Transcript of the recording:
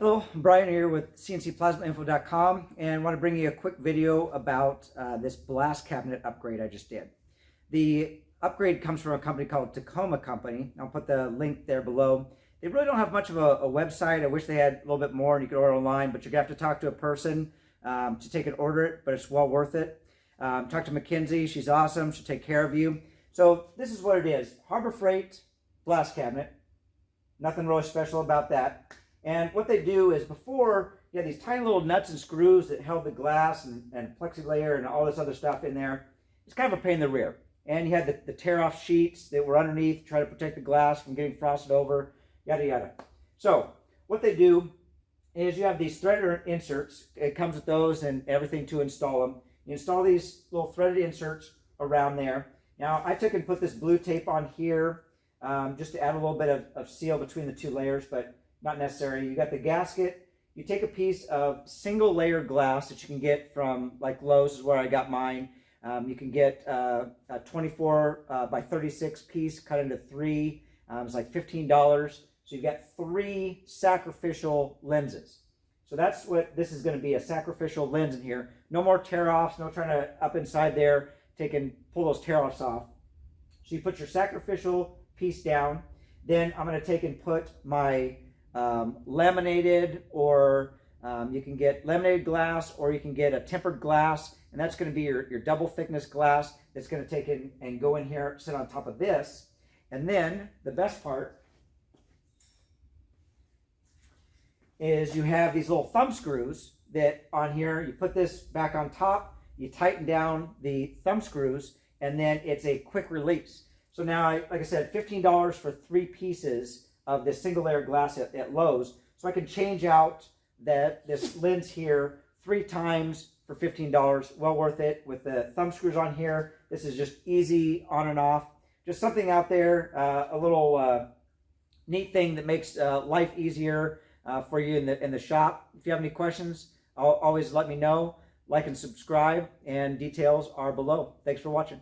Hello, I'm Brian here with cncplasmainfo.com and want to bring you a quick video about this blast cabinet upgrade I just did. The upgrade comes from a company called Tacoma Company. I'll put the link there below. They really don't have much of a website. I wish they had a little bit more and you could order online, but you're going to have to talk to a person to take and order it, but it's well worth it. Talk to Mackenzie. She's awesome. She'll take care of you. So this is what it is. Harbor Freight blast cabinet. Nothing really special about that. And what they do is, before, you had these tiny little nuts and screws that held the glass and plexiglayer and all this other stuff in there. It's kind of a pain in the rear. And you had the tear-off sheets that were underneath, try to protect the glass from getting frosted over, yada yada. So what they do is you have these threaded inserts. It comes with those and everything to install them. You install these little threaded inserts around there. Now I took and put this blue tape on here just to add a little bit of seal between the two layers, but not necessary. You got the gasket. You take a piece of single layer glass that you can get from like Lowe's is where I got mine. You can get a 24 by 36 piece cut into three. It's like $15. So you've got 3 sacrificial lenses. So that's what this is going to be, a sacrificial lens in here. No more tear-offs, no trying to up inside there, take and pull those tear-offs off. So you put your sacrificial piece down. Then I'm going to take and put my laminated, or you can get laminated glass, or you can get a tempered glass, and that's going to be your double thickness glass that's going to take in and go in here, sit on top of this. And then the best part is you have these little thumb screws that on here, you put this back on top, you tighten down the thumb screws, and then it's a quick release. So now, like I said, $15 for 3 pieces of this single layer glass at Lowe's. So I can change out this lens here 3 times for $15. Well worth it with the thumb screws on here. This is just easy on and off. Just something out there, a little neat thing that makes life easier for you in the shop. If you have any questions, always let me know. Like and subscribe, and details are below. Thanks for watching.